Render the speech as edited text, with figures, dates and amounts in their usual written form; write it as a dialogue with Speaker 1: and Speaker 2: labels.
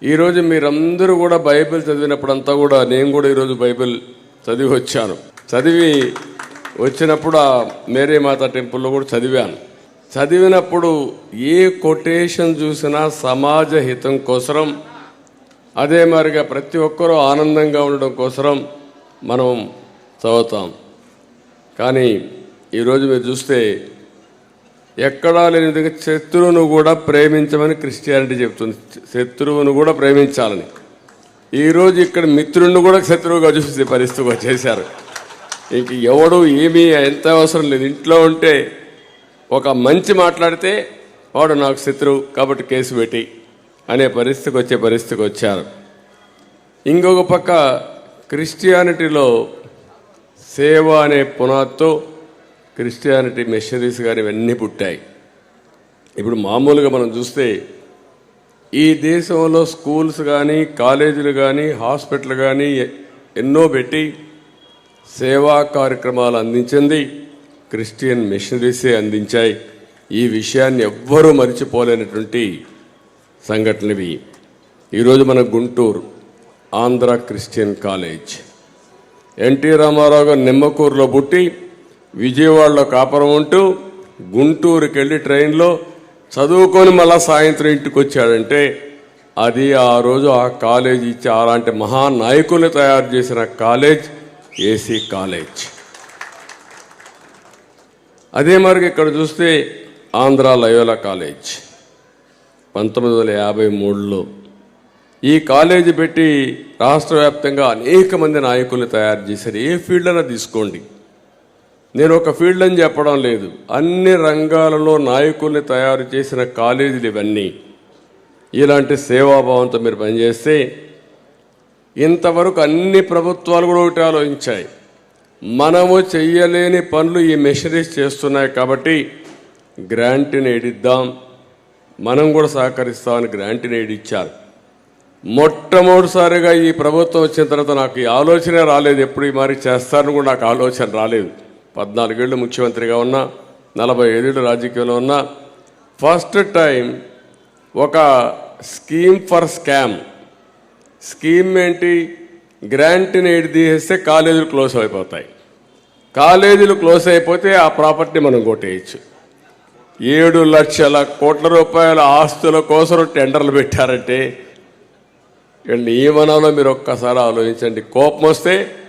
Speaker 1: ఈరోజు మీరందరూ కూడా బైబిల్ చదివినప్పుడంతా కూడా నేను కూడా ఈరోజు బైబిల్ చదివి వచ్చాను. చదివి వచ్చినప్పుడు ఆ మేరీ మాత టెంపుల్లో కూడా చదివాను. చదివినప్పుడు ఏ కొటేషన్ చూసినా సమాజ హితం కోసరం, అదే మరిగా ప్రతి ఒక్కరూ ఆనందంగా ఉండడం కోసరం మనం చదువుతాం. కానీ ఈరోజు మీరు చూస్తే ఎక్కడా లేని విధంగా శత్రువును కూడా ప్రేమించమని క్రిస్టియానిటీ చెప్తుంది. శత్రువును కూడా ప్రేమించాలని. ఈరోజు ఇక్కడ మిత్రుడిని కూడా శత్రువుగా చూసే పరిస్థితి వచ్చేసారు. ఇంక ఎవడు ఏమీ ఎంత అవసరం లేదు. ఇంట్లో ఉంటే ఒక మంచి మాట్లాడితే వాడు నాకు శత్రువు కాబట్టి కేసు పెట్టి అనే పరిస్థితికి వచ్చారు. ఇంకొక పక్క క్రిస్టియానిటీలో సేవ అనే పునాదితో క్రిస్టియానిటీ మిషనరీస్ కానీ ఇవన్నీ పుట్టాయి. ఇప్పుడు మామూలుగా మనం చూస్తే ఈ దేశంలో స్కూల్స్ కానీ కాలేజీలు కానీ హాస్పిటల్ కానీ ఎన్నో పెట్టి సేవా కార్యక్రమాలు అందించింది క్రిస్టియన్ మిషనరీసే అందించాయి. ఈ విషయాన్ని ఎవ్వరూ మరిచిపోలేనటువంటి సంఘటనవి. ఈరోజు మన గుంటూరు ఆంధ్ర క్రిస్టియన్ కాలేజ్, ఎన్టీ రామారావు గారు నిమ్మకూరులో పుట్టి విజయవాడలో కాపురం ఉంటూ గుంటూరుకి వెళ్ళి ట్రైన్లో చదువుకొని మళ్ళా సాయంత్రం ఇంటికి వచ్చాడంటే అది ఆ రోజు ఆ కాలేజ్ ఇచ్చి అలాంటి మహానాయకుల్ని తయారు చేసిన కాలేజ్ ఏసీ కాలేజ్. అదే మరి ఇక్కడ చూస్తే ఆంధ్ర లయోలా కాలేజ్ 1953లో ఈ కాలేజీ పెట్టి రాష్ట్ర వ్యాప్తంగా అనేక మంది నాయకుల్ని తయారు చేశారు. ఏ ఫీల్డ్ అయినా తీసుకోండి, నేను ఒక ఫీల్డ్ అని చెప్పడం లేదు, అన్ని రంగాలలో నాయకుల్ని తయారు చేసిన కాలేజీలు ఇవన్నీ. ఇలాంటి సేవాభావంతో మీరు పనిచేస్తే ఇంతవరకు అన్ని ప్రభుత్వాలు కూడా ఒకటి ఆలోచించాయి. మనము చెయ్యలేని పనులు ఈ మిషనరీస్ చేస్తున్నాయి కాబట్టి గ్రాంట్ని ఎయిడిద్దాం, మనం కూడా సహకరిస్తామని గ్రాంట్ని ఎయిడిచ్చారు. మొట్టమొదటిసారిగా ఈ ప్రభుత్వం వచ్చిన తర్వాత నాకు ఈ ఆలోచనే రాలేదు. ఎప్పుడు ఈ మరి చేస్తారని కూడా నాకు ఆలోచన రాలేదు. 14 ఏళ్ళు ముఖ్యమంత్రిగా ఉన్నా, 45 ఏళ్ళు రాజకీయంలో ఉన్నా, ఫస్ట్ టైం ఒక స్కీమ్ ఫర్ స్కామ్. స్కీమ్ ఏంటి? గ్రాంట్ని ఎయిడ్ తీసేస్తే కాలేజీలు క్లోజ్ అయిపోతాయి. కాలేజీలు క్లోజ్ అయిపోతే ఆ ప్రాపర్టీ మనం కొట్టేయచ్చు. 7 లక్షల కోట్ల రూపాయల ఆస్తుల కోసం టెండర్లు పెట్టారంటే వీళ్ళని ఏమనాలో మీరు ఒక్కసారి ఆలోచించండి. కోపం వస్తే